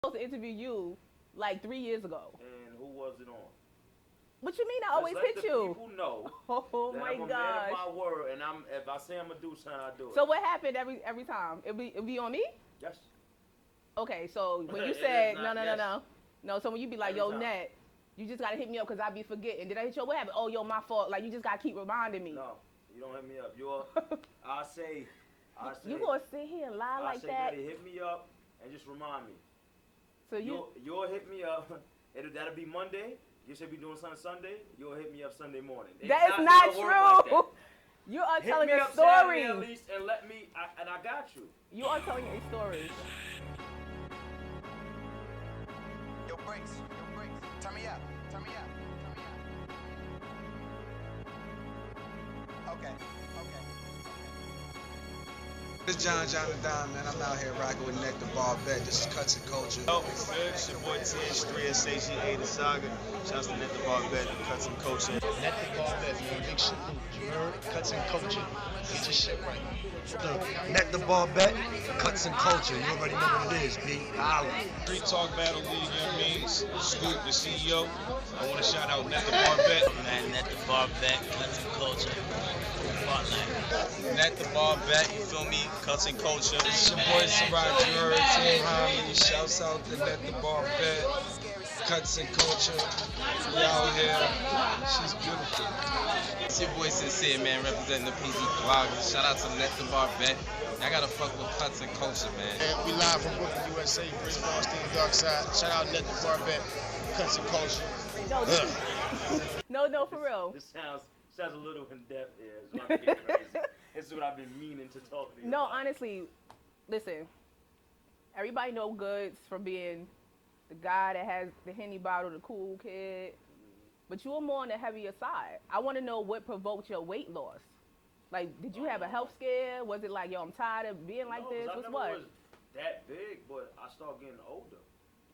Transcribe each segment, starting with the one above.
supposed to interview you like 3 years ago. And who was it on? What you mean I Just always let hit the you? people know Oh that my I'm a man gosh. of my word, and if I say I'm gonna do something, I do it. So what happened every time? It be on me? Yes. Okay, so when you It is said not- no, yes. no, so when you be like, Every yo, time. Nette, you just gotta hit me up because I be forgetting. Did I hit you up? What happened? Oh, yo, my fault. Like you just gotta keep reminding me. No, you don't hit me up. I say, You gonna sit here and lie like that? Daddy, hit me up and just remind me. So You'll hit me up. That'll be Monday. You should be doing something Sunday. You'll hit me up Sunday morning. That is not gonna work true. like You are hit telling me a up story. Saturday at least and let me. And I got you. You are telling a story. Yo, brakes. Turn me up. Okay. This is John the Don, man. I'm out here rocking with Nette, Barbette. This is Kutz and Kulture. Yo, it's your boy Tish, 3SAGA, the Saga. Shouts to Nette, Barbette, Kutz and Kulture. Nette, Barbette, man. Big salute. You heard? Kutz and Kulture. Get your shit right. Look, Nette, Barbette, Kutz and Kulture. You already know what it is, B. Holla. Street Talk Battle League, you know what I mean? Scoop, the CEO. I want to shout out Nette Barbette. Man, Nette Barbette, Kutz and Kulture. Nette Barbette, you feel me? Kutz and Kulture. It's your boy Siraj, you heard? Team Harmony. Shouts out to Nette, Barbette, Kutz and Kulture. We out here. She's beautiful. It's your boy Sincere, man, representing the PZ Bloggers. Shout out to Nette Barbette. I gotta fuck with Kutz and Kulture, man. And we live from Brooklyn, USA. Chris Bronstein, Dark Side. Shout out Nette Barbette, Kutz and Kulture. No, for real. This sounds a little in depth here. It's about to get crazy. This is what I've been meaning to talk to you No, about. honestly, listen. Everybody know Goodz from being the guy that has the Henny bottle, the cool kid. But you were more on the heavier side. I want to know what provoked your weight loss. Like, did you have a health scare? Was it like, yo, I'm tired of being like this? I What's never what? was that big, but I started getting older.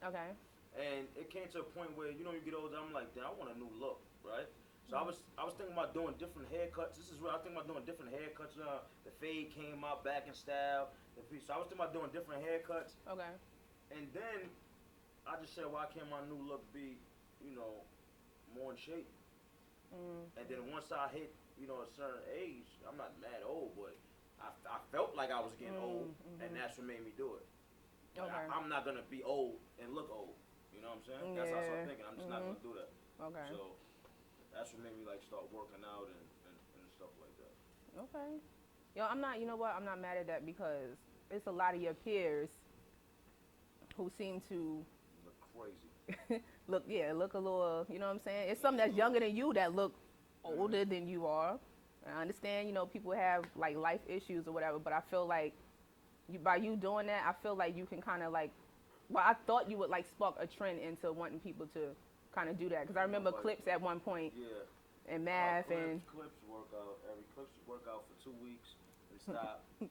Okay. And it came to a point where, you get older, I'm like, damn, I want a new look, right? So I was thinking about doing different haircuts. This is where I think about doing different haircuts now. The fade came out back in style. So I was thinking about doing different haircuts. Okay. And then I just said, why can't my new look be, more in shape? And then once I hit, a certain age, I'm not mad old, but I felt like I was getting old, and that's what made me do it. Like, Okay. I'm not gonna be old and look old. You know what I'm saying? That's how I started thinking. I'm just not gonna do that. Okay. So that's what made me start working out and stuff like that. Okay. Yo, you know what? I'm not mad at that because it's a lot of your peers who seem to Look crazy. look a little, you know what I'm saying? It's something that's younger than you that look older than you are. And I understand, people have like life issues or whatever, but I feel like by you doing that, I feel like you can kind of I thought you would spark a trend into wanting people to kind of do that. Because I remember clips at one point Yeah. in math and... Clips work out. Clips work out for 2 weeks and stop. Then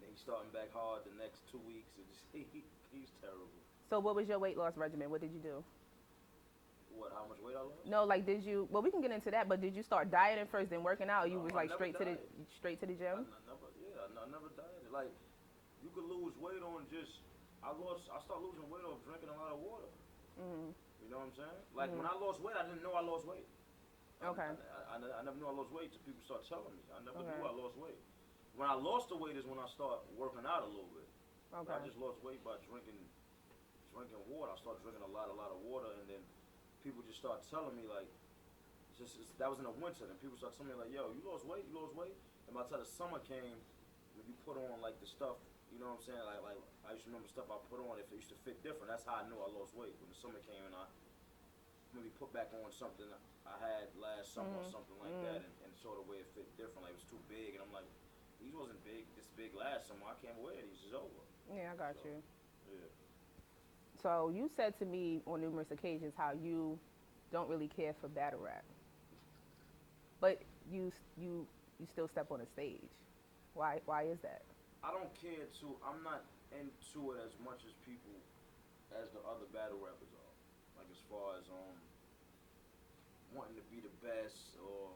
he's starting back hard the next 2 weeks. He's terrible. So what was your weight loss regimen? What did you do? What? How much weight I lost? No, did you? Well, we can get into that. But did you start dieting first, then working out? Or you was straight to the gym? I never dieted. Like, you could lose weight on just. I started losing weight off drinking a lot of water. You know what I'm saying? Like when I lost weight, I didn't know I lost weight. Okay. I never knew I lost weight till people start telling me. I never knew I lost weight. When I lost the weight is when I start working out a little bit. Okay. I just lost weight by drinking water. I started drinking a lot of water, and then people just start telling me that was in the winter, and people start telling me yo, you lost weight. And by the time the summer came, when you put on the stuff, you know what I'm saying? Like I used to remember stuff I put on if it used to fit different. That's how I knew I lost weight. When the summer came and I maybe put back on something I had last summer or something like that, and sort of way it fit different. Like it was too big, and I'm like, these wasn't this big last summer. I can't wear these. It's over. Yeah, I got you. Yeah. So you said to me on numerous occasions how you don't really care for battle rap, but you still step on a stage. Why is that? I don't care I'm not into it as much as people, as the other battle rappers are. Like as far as wanting to be the best or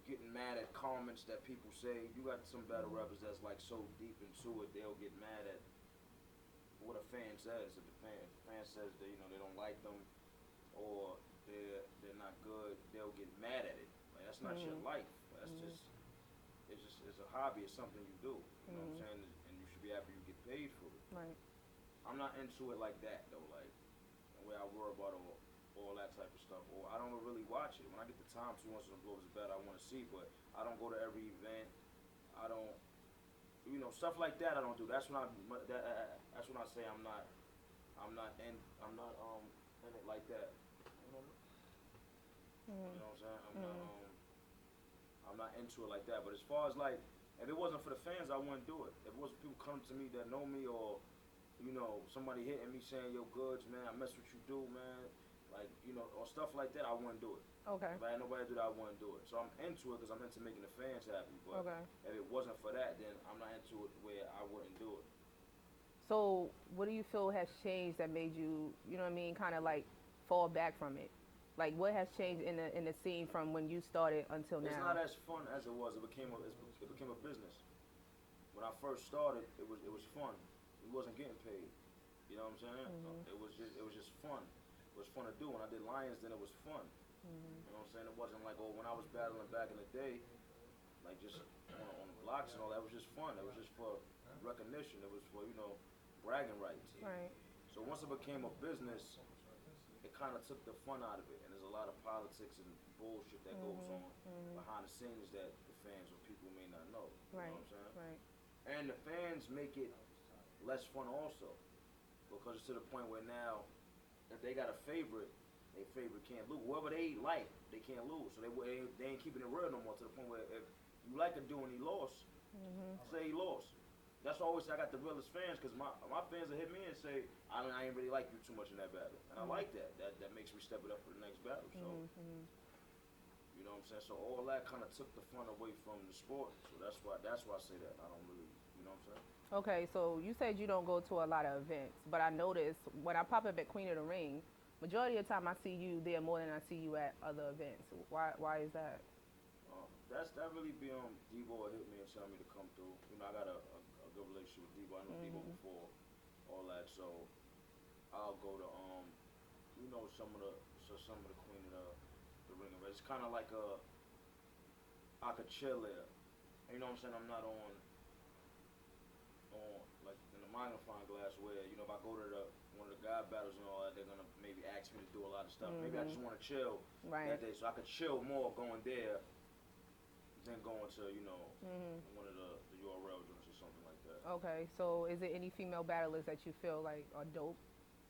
getting mad at comments that people say. You got some battle rappers that's so deep into it, they'll get mad at what a fan says. If the fan says that, you know, they don't like them or they're not good, they'll get mad at it. Like, that's not your life. That's just it's a hobby. It's something you do. You know what I'm saying? And you should be happy you get paid for it. Right. I'm not into it like that though. Like the way I worry about all that type of stuff. Or I don't really watch it. When I get the time to once in a blue is bad, I want to see, but I don't go to every event. I don't, you know, stuff like that. I don't do. That's when that's when I say I'm not in it like that. You know what I'm saying? I'm not into it like that. But as far as like, if it wasn't for the fans, I wouldn't do it. If it wasn't people coming to me that know me, or you know, somebody hitting me saying, "Yo, Goodz, man, I mess what you do, man," like, you know, or stuff like that, I wouldn't do it. Okay. If I had nobody to do that, I wouldn't do it. So I'm into it because I'm into making the fans happy. But if it wasn't for that, then I'm not into it where I wouldn't do it. So what do you feel has changed that made you, you know what I mean, kind of like fall back from it? Like, what has changed in the scene from when you started until now? It's not as fun as it was. It became a business. When I first started, it was fun. We wasn't getting paid. You know what I'm saying? It was just fun. It was fun to do. When I did Lions, then it was fun. You know what I'm saying? It wasn't like, oh, when I was battling back in the day, like just on the blocks and all that. It was just fun. It was just for recognition. It was for, you know, bragging rights. Right. So once it became a business, it kind of took the fun out of it, and there's a lot of politics and bullshit that goes on behind the scenes that the fans or people may not know. You know what I'm saying? Right. And the fans make it less fun also, because it's to the point where now, if they got a favorite, their favorite can't lose. Whoever they like, they can't lose. So they ain't keeping it real no more, to the point where if you like a dude and he lost, say he lost. That's why I always say I got the realest fans, because my fans will hit me and say, I ain't really like you too much in that battle. And I like that. That makes me step it up for the next battle. So, you know what I'm saying? So all that kind of took the fun away from the sport. So that's why I say that. I don't really, you know what I'm saying? Okay, so you said you don't go to a lot of events, but I noticed when I pop up at Queen of the Ring, majority of the time I see you there more than I see you at other events. Why is that? That really be Debo will hit me and tell me to come through. You know, I got a good relationship with Debo. I knew Debo before all that, so I'll go to you know, some of the Queen of the Ring events. It's kind of like I could chill there. You know what I'm saying? I'm not on like in the magnifying glass where, you know, if I go to one of the God battles and all that, they're gonna maybe ask me to do a lot of stuff. Maybe I just want to chill that day, so I could chill more going there than going to, you know, one of the URL joints or something like that. Okay, so is there any female battlers that you feel like are dope?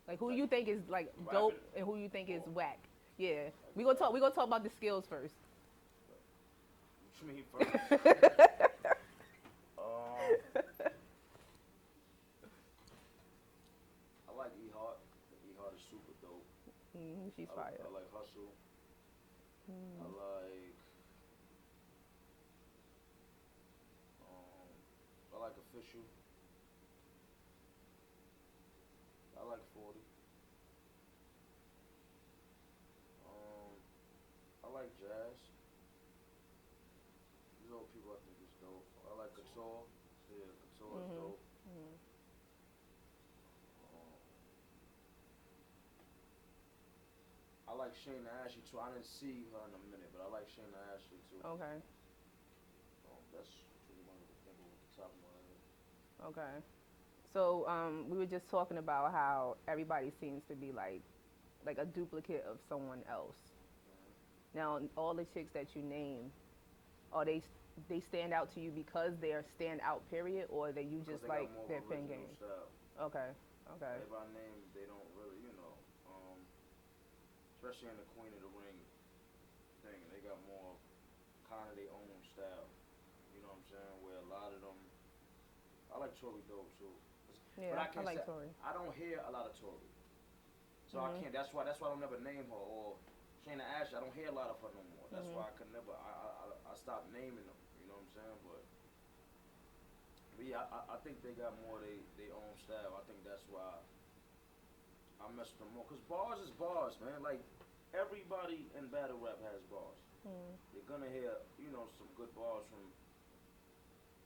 Like, who you think is like dope and who you think is whack? Yeah, we gonna talk about the skills first. What you mean first? I like E-Hart. E-Hart is super dope. She's fire. I like Hustle. I like Official. I like 40. I like Jazz. These old people I think is dope. I like Couture. Yeah, Couture is dope. I like Shayna Ashley too. I didn't see her in a minute, but I like Shayna Ashley too. Okay. That's pretty much the thing with the top of my head. Okay. So we were just talking about how everybody seems to be like a duplicate of someone else. Now, all the chicks that you name, are they stand out to you because they're stand out period, or that you just like their pen game? Style. Okay. If I name, they don't really, you know, especially in the Queen of the Ring thing, they got more kind of their own style. You know what I'm saying? Where a lot of them, I like Tori dope too. Yeah, but I like Tori. I don't hear a lot of Tori, so I can't. That's why I don't never name her. Or Shayna Ashley, I don't hear a lot of her no more. That's why I could never. I stopped naming them. You know what I'm saying? But yeah, I think they got more their own style. I think that's why I mess with them more. Cause bars is bars, man. Like everybody in battle rap has bars. You're gonna hear, you know, some good bars from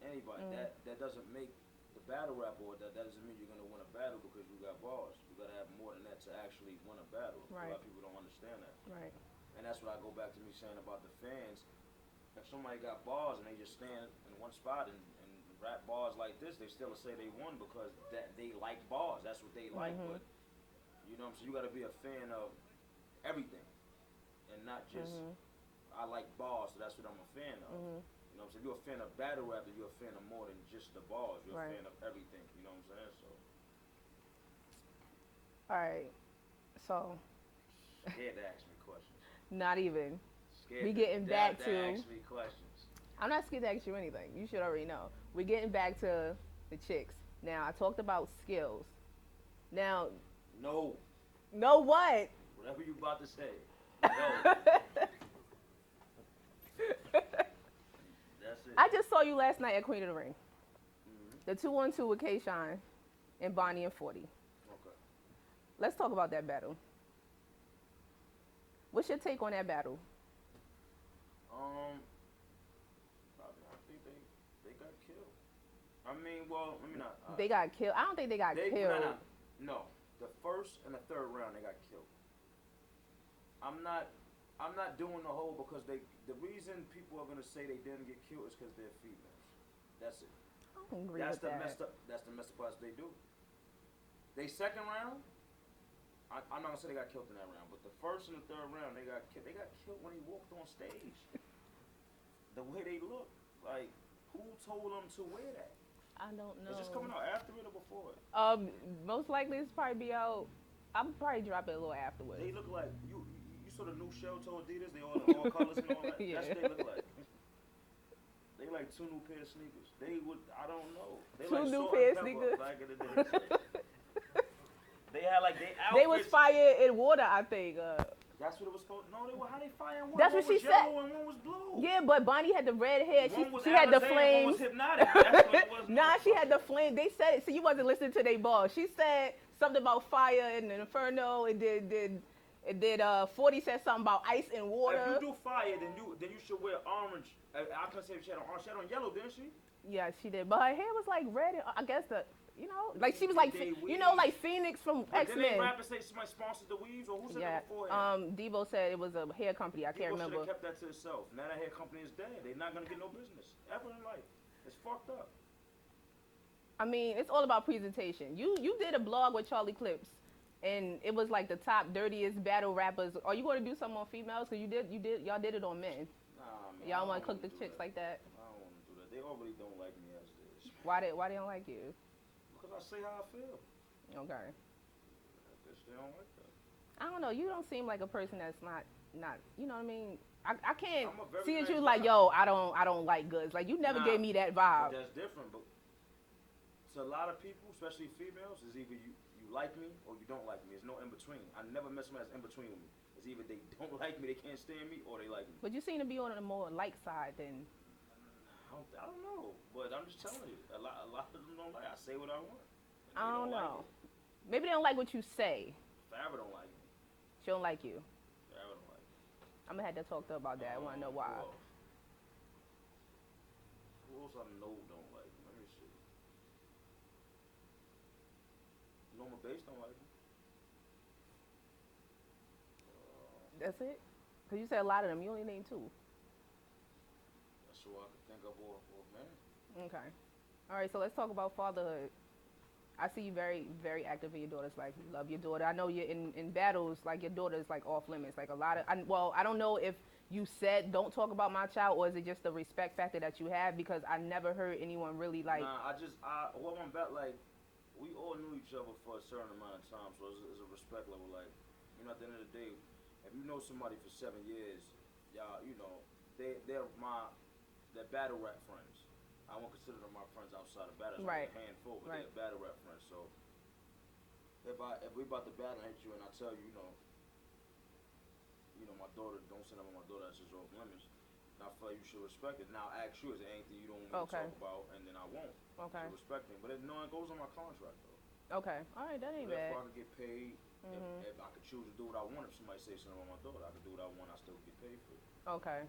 anybody. That doesn't make the battle rap, or that doesn't mean you're gonna win a battle because you got bars. You gotta have more than that to actually win a battle. Right. A lot of people don't understand that. Right. And that's what I go back to me saying about the fans. If somebody got bars and they just stand in one spot and rap bars like this, they still say they won because that they like bars. That's what they like. But you know what I'm saying? You gotta be a fan of everything and not just I like bars, so that's what I'm a fan of. You know what I'm saying? If you're a fan of battle rap, then you're a fan of more than just the bars. You're a fan of everything. You know what I'm saying? So. All right. So. Scared to ask me questions. Not even. Scared we getting back to. Ask me questions. I'm not scared to ask you anything. You should already know. We're getting back to the chicks. Now, I talked about skills. Now. No. No what? Whatever you about to say. No. That's it. I just saw you last night at Queen of the Ring. The 2-on-2 with K-Shine and Bonnie and 40. Okay. Let's talk about that battle. What's your take on that battle? I think they got killed. I mean, well, let me not. They got killed. I don't think they got killed. No. The first and the third round they got killed. I'm not doing the whole because the reason people are gonna say they didn't get killed is because they're females. That's it. I don't agree That's with the that. messed up. That's the messed up part they do. They second round. I'm not gonna say they got killed in that round, but the first and the third round they got killed. They got killed when they walked on stage. The way they look, like who told them to wear that? I don't know. Is this coming out after it or before it? Most likely it's probably be out. I'll probably drop it a little afterwards. They look like you saw the new shell toe Adidas. They all colors and all that. Yeah. That's what they look like. They like 2 new pair of sneakers. They would, I don't know. They 2 like new salt pair and of pepper sneakers. back in the day. They had like they outfits. They was fire in water, I think. That's what it was supposed. No, they were. How they firing one? That's one what she was said. yellow and one was blue. Yeah, but Bonnie had the red hair. One was She had the Alizé and flames. One was hypnotic. That's what it was. Nah, she had the flame. They said it. So you wasn't listening to their ball. She said something about fire and an inferno. It did 40 said something about ice and water. If you do fire, then you should wear orange. I couldn't say if she had on orange. She had on yellow, didn't she? Yeah, she did. But her hair was like red. And, I guess like she was like, like Phoenix from But X-Men. didn't rappers say somebody sponsored the weaves, or who said that before? Debo said it was a hair company. I can't Debo remember. should have kept that to itself. Now that hair company is dead. They're not gonna get no business ever in life. It's fucked up. I mean, it's all about presentation. You did a blog with Charlie Clips, and it was like the top dirtiest battle rappers. Are you going to do something on females? Cause y'all did it on men. Nah, man. Y'all want to cook the chicks like that? I don't want to do that. They already don't like me as it is. Why they don't like you? Because I say how I feel. Okay. I guess they don't like that. I don't know. You don't seem like a person that's not. You know what I mean? I can't I'm a very see that you nice like, guy. yo, I don't like Goodz. Like you never gave me that But vibe. that's different. But to a lot of people, especially females, is either you like me or you don't like me. There's no in between. I never met somebody that's in between with me. It's either they don't like me, they can't stand me, or they like me. But you seem to be on a more like side than. I don't know, but I'm just telling you, a lot of them don't like. I say what I want. I don't know. Like Maybe they don't like what you say. Farrah don't like me. She don't like you. Farrah don't like me. I'm gonna have to talk to her about that. I want to know why. Who else I know don't like me? Let me see. Norma Bass don't like me. That's it? Because you said a lot of them. You only named 2. That's who I can think of or man. Okay. All right, so let's talk about fatherhood. I see you very, very active in your daughter's life. You love your daughter. I know you're in battles, like your daughter's like off limits. Like a lot of, I don't know if you said don't talk about my child, or is it just the respect factor that you have? Because I never heard anyone really like. Nah, well, I'm back, like, we all knew each other for a certain amount of time, so it's a respect level. Like, you know, at the end of the day, if you know somebody for 7 years, y'all, you know, they're battle rap friends. I won't consider them my friends outside of battle. Right. A handful, but Right. they're battle rap friends. So if we about to battle and hit you, and I tell you, my daughter, don't send up on my daughter, that's just off limits. And I feel like you should respect it. Now I ask you, is there anything you don't want me to talk about, and then I won't. Okay. So respect me, but it goes on my contract though. Okay. All right, that ain't bad. If I could get paid, if I could choose to do what I want, if somebody say something about my daughter, I could do what I want. I still get paid for it. Okay.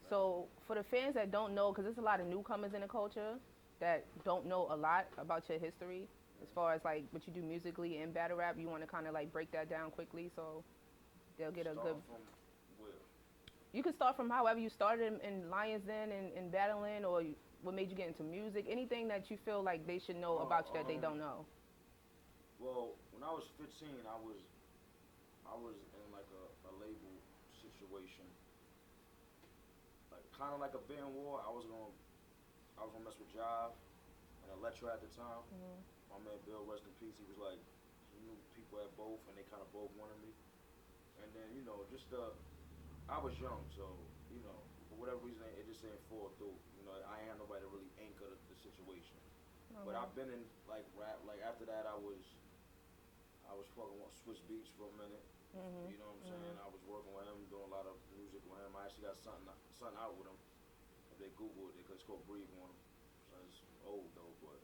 So for the fans that don't know, because there's a lot of newcomers in the culture, that don't know a lot about your history, as far as like what you do musically and battle rap, you want to kind of like break that down quickly so they'll get a Start good. from where? You can start from however you started in Lions Den and battling, or what made you get into music. Anything that you feel like they should know about you that they don't know. Well, when I was 15, I was in like a label situation, like kind of like a bidding war. I was gonna mess with Jive and Electra at the time. My man Bill, rest in peace. He was like, he knew people at both, and they kind of both wanted me. And then I was young, so for whatever reason it just didn't fall through. I ain't had nobody to really anchor the situation. But I've been in like rap. Like after that, I was fucking with Swiss Beats for a minute. You know what I'm saying? I was working with him, doing a lot of music with him. I actually got something out with him. If they Google it, it's called Breathe on him. So it's old though, but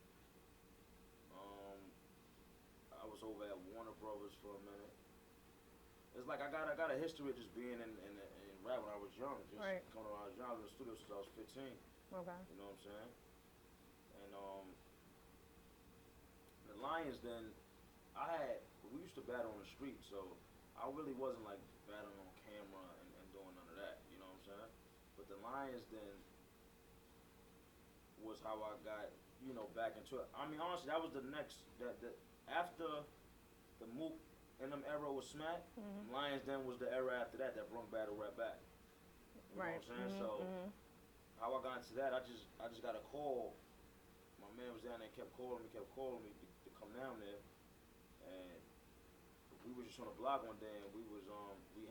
I was over at Warner Brothers for a minute. It's like I got a history of just being in rap when I was young. Just coming when I was young. I was in the studio since I was 15. Okay. You know what I'm saying? And the Lions Den, we used to battle on the street, so I really wasn't like battling on camera and doing none of that. You know what I'm saying? But the Lions Den was how I got back into it. I mean, honestly, that was the next after the Mook and them era was Smack. Lions Den was the era after that brought battle rap back. You know what I'm saying? So how I got into that, I just got a call. My man was down there, kept calling me to come down there, and we was just on a block one day, and we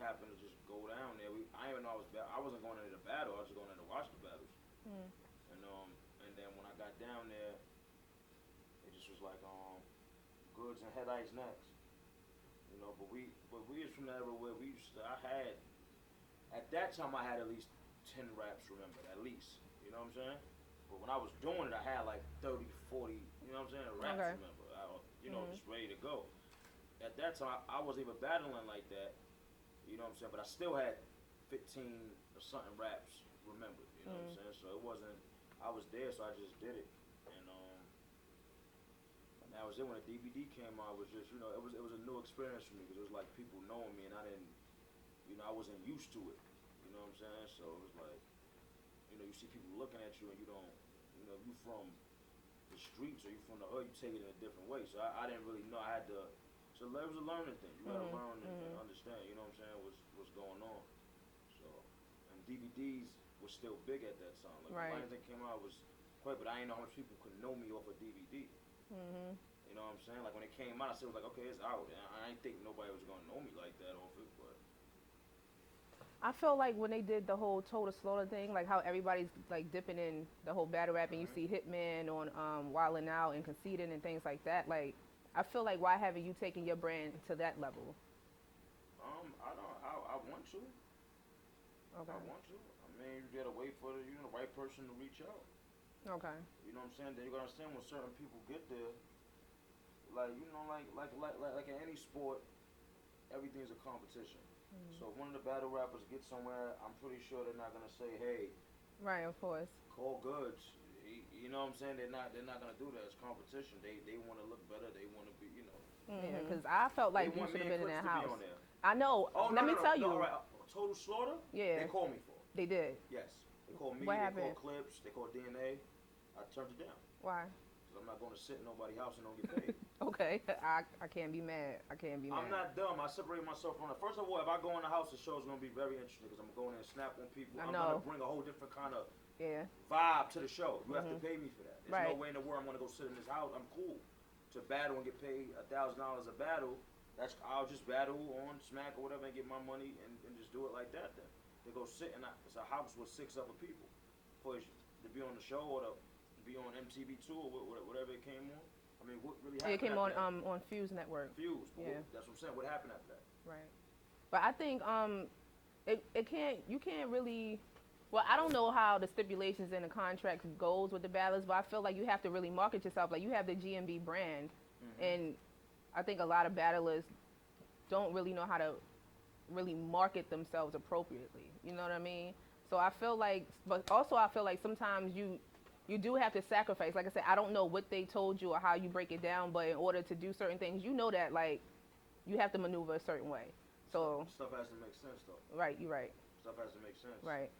happened to just go down there. I didn't even know I wasn't going into the battle. I was just going in to watch the battles. And then when I got down there, it just was like Goodz and Head Ice next. But we was from that era where at that time I had at least 10 raps remembered, at least. You know what I'm saying? But when I was doing it, I had like 30, 40, you know what I'm saying, raps remembered. Just ready to go. At that time, I wasn't even battling like that, you know what I'm saying? But I still had 15 or something raps remembered, you know what I'm saying? So it wasn't, I was there, so I just did it. And that was it. When the DVD came out, it was just, it was a new experience for me, because it was like people knowing me, and I didn't, I wasn't used to it, you know what I'm saying? So it was like, you see people looking at you, and you don't, you from the streets or you from the hood, you take it in a different way. So I didn't really know. I had to, so it was a learning thing. You gotta learn and understand, you know what I'm saying, what's going on. So, and DVDs was still big at that time. Like the Lions that came out was quite, but I didn't know how much people could know me off a DVD. You know what I'm saying? Like when it came out, I said, it was like, okay, it's out. And I didn't think nobody was gonna know me like that off it, but. I feel like when they did the whole Total Slaughter thing, like how everybody's like dipping in the whole battle rap, and you see Hitman on Wildin' Out and Conceited and things like that. Like, I feel like why haven't you taken your brand to that level? I want to. Okay. I want to. I mean, you gotta wait for the right person to reach out. Okay. You know what I'm saying? Then you gotta understand when certain people get there, like like in any sport, everything's a competition. So if one of the battle rappers gets somewhere, I'm pretty sure they're not gonna say, hey, right, of course, call Goodz. You know what I'm saying? They're not gonna do that. It's competition. They want to look better. They want to be, Yeah, because I felt like you should have been in that house. Be I know. Oh, Let me tell you. Right. Total Slaughter? Yeah. They called me for it. They did. Yes. They called me. What they happened? called Clips. They called DNA. I turned it down. Why? Because I'm not going to sit in nobody's house and don't get paid. Okay. I can't be mad. I'm not dumb. I separate myself from it. First of all, if I go in the house, the show is going to be very interesting, because I'm going to go in and snap on people. I'm going to bring a whole different kind of vibe to the show. You have to pay me for that. There's no way in the world I'm going to go sit in this house. I'm cool to battle and get paid $1,000 a battle. I'll just battle on Smack or whatever and get my money and just do it like that then. They go sit in it's a house with 6 other people for to be on the show or to be on MTV2 or whatever it came on. I mean, what really happened? It came on Fuse Network. Fuse. That's what I'm saying. What happened after that? Right. But I think you can't really. Well, I don't know how the stipulations in the contracts goes with the battlers, but I feel like you have to really market yourself. Like, you have the GMB brand, and I think a lot of battlers don't really know how to really market themselves appropriately. You know what I mean? So I feel like, but also I feel like sometimes you you do have to sacrifice. Like I said, I don't know what they told you or how you break it down, but in order to do certain things, you know that like you have to maneuver a certain way. So stuff has to make sense though. right, you're right. Stuff has to make sense. Right.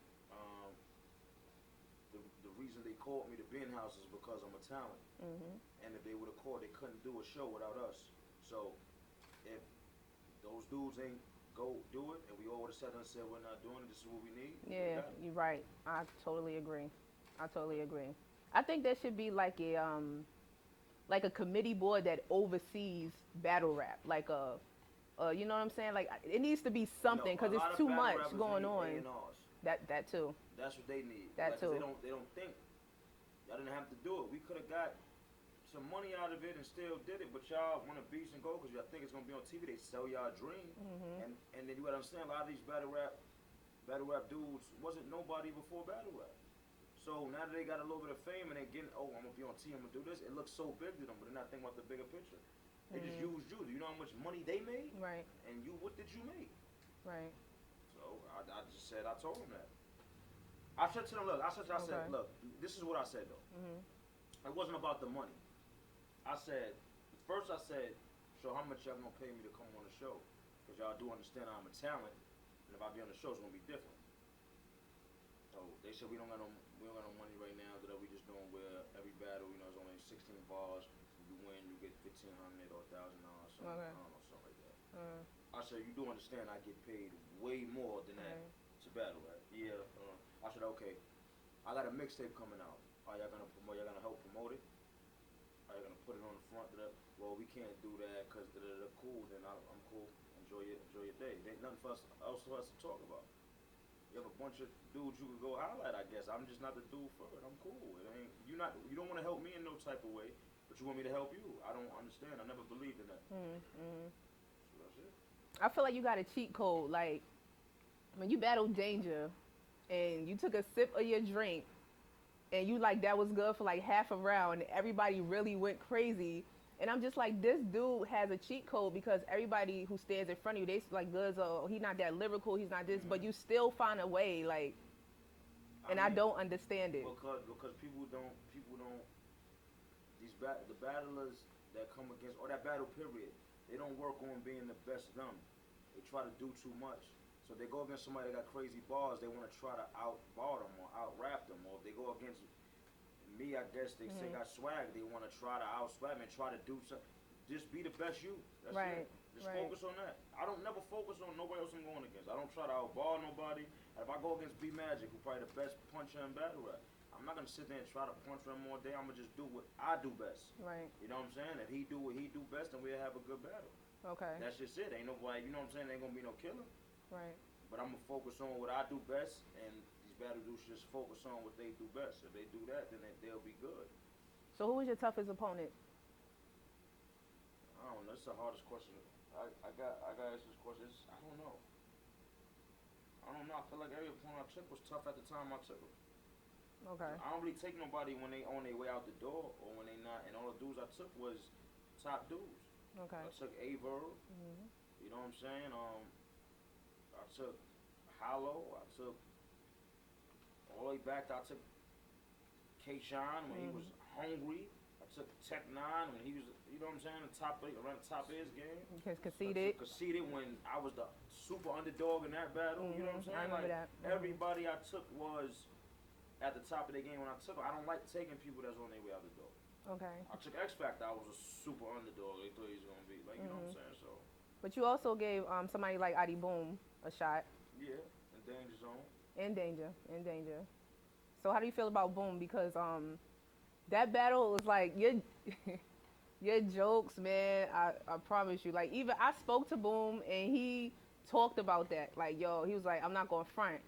The reason they called me to be in house is because I'm a talent. And if they would have called, they couldn't do a show without us. So if those dudes ain't go do it, and we all would have sat there and said we're not doing it, this is what we need. Yeah, you're right. I totally agree. I think there should be like a committee board that oversees battle rap, like you know what I'm saying? Like it needs to be something because it's too much going on. That too. That's what they need. That too. They don't think. Y'all didn't have to do it. We could have got some money out of it and still did it, but y'all want to beast and go because y'all think it's gonna be on TV. They sell y'all a dream, and then you gotta understand a lot of these battle rap dudes wasn't nobody before battle rap. So now that they got a little bit of fame and they're getting, I'm gonna be on TV, I'm gonna do this. It looks so big to them, but they're not thinking about the bigger picture. They just used you. Do you know how much money they made? Right. And you, what did you make? Right. So I just said, I told them that. I said to them, look, said, look, this is what I said though. It wasn't about the money. I said, first I said, so how much y'all gonna pay me to come on the show? Because y'all do understand I'm a talent, and if I be on the show, it's gonna be different. So they said we don't got no money right now. That we just doing where every battle, you know, is only 16 bars. You win, you get $1,500 or $1,000, something. I don't know, something like that. I said, you do understand I get paid way more than that to battle, right? Yeah. I said, okay. I got a mixtape coming out. Are y'all gonna promote? Y'all gonna help promote it? Are you gonna put it on the front? Well, we can't do that because they're cool. Then I'm cool. Enjoy your day. There ain't nothing else for us to talk about. You have a bunch of dudes you could go highlight, I guess. I'm just not the dude for it. I'm cool. It ain't you don't want to help me in no type of way, but you want me to help you. I don't understand. I never believed in that. So that's it. I feel like you got a cheat code. Like when you battled Danger, and you took a sip of your drink, and you like that was good for like half a round, and everybody really went crazy. And I'm just like, this dude has a cheat code because everybody who stands in front of you, they like, Goodz, he's not that lyrical, he's not this, but you still find a way, like, and I don't understand it. Because people don't, the battlers that come against, or that battle period, they don't work on being the best of them. They try to do too much. So they go against somebody that got crazy bars, they want to try to out-bar them or out-rap them. Or if they go against me, I guess they say got swag, they want to try to out-swag me and try to do something. Just be the best you. That's it. Just focus on that. I don't never focus on nobody else I'm going against. I don't try to out-bar nobody. And if I go against B Magic, who's probably the best puncher in battle rap, I'm not going to sit there and try to punch him all day. I'm going to just do what I do best. Right. You know what I'm saying? If he do what he do best, then we'll have a good battle. Okay. That's just it. Ain't nobody, you know what I'm saying? Ain't going to be no killer. Right. But I'm gonna focus on what I do best, and these battle dudes just focus on what they do best. If they do that, then they'll be good. So who was your toughest opponent? I don't know. That's the hardest question. I got asked this question. I don't know. I feel like every opponent I took was tough at the time I took them. Okay. I don't really take nobody when they on their way out the door or when they not. And all the dudes I took was top dudes. Okay. I took Averb. You know what I'm saying? I took Hollow. I took all the way back. I took K-Shine when he was hungry. I took Tech 9 when he was, you know what I'm saying, around the top of his game. Because conceded. Conceded when I was the super underdog in that battle. You know what I'm saying? I remember like, that. Everybody I took was at the top of their game when I took them. I don't like taking people that's on their way out the door. Okay. I took X Factor. I was a super underdog. They thought he was gonna be like, you know what I'm saying? So. But you also gave somebody like Adi Boom a shot. Yeah, in Danger Zone. In danger. So how do you feel about Boom? Because that battle was like your jokes, man. I promise you. Like even I spoke to Boom and he talked about that. Like he was like, I'm not gonna front.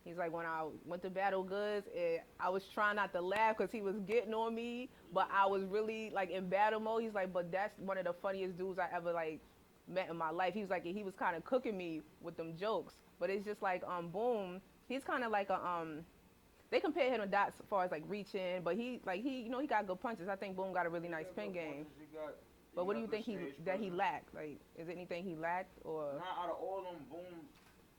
He's like, when I went to battle Goodz, I was trying not to laugh because he was getting on me, but I was really like in battle mode. He's like, but that's one of the funniest dudes I ever like met in my life. He was like, he was kind of cooking me with them jokes. But it's just like Boom, he's kind of like a they compare him to Dots as far as like reaching, but he you know he got good punches. I think Boom got a really nice pin game. But what do you think he lacked? Like, is anything he lacked or? Nah, out of all of them, Boom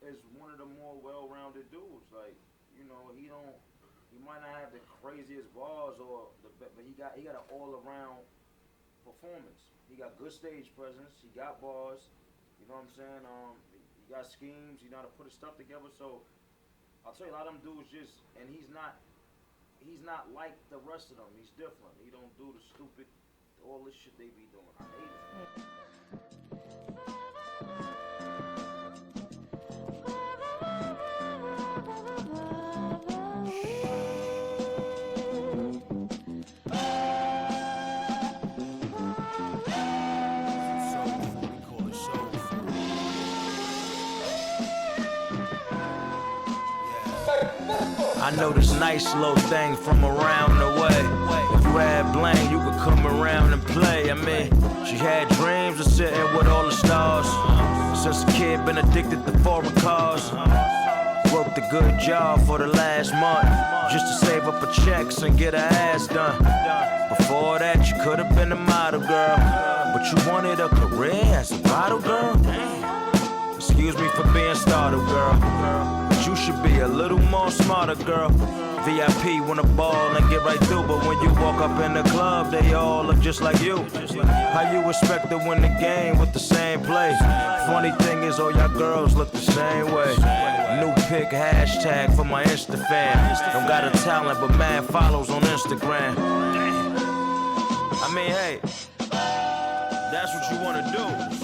is one of the more well-rounded dudes. Like, you know, he he might not have the craziest bars but he got an all-around performance. He got good stage presence. He got bars. You know what I'm saying? He got schemes. He know how to put his stuff together. So I'll tell you, a lot of them dudes just, and he's not like the rest of them. He's different. He don't do the stupid, all this shit they be doing. I hate it. I know this nice little thing from around the way. If you had blame, you could come around and play. I mean, she had dreams of sitting with all the stars. Since a kid, been addicted to foreign cars. Worked a good job for the last month, just to save up her checks and get her ass done. Before that, you could have been a model girl, but you wanted a career as a bottle girl? Excuse me for being startled, girl. You should be a little more smarter, girl. VIP wanna ball and get right through, but when you walk up in the club, they all look just like you. How you expect to win the game with the same play? Funny thing is, all y'all girls look the same way. New pick hashtag for my Insta fan. Don't got a talent, but mad follows on Instagram. I mean, hey, that's what you wanna do.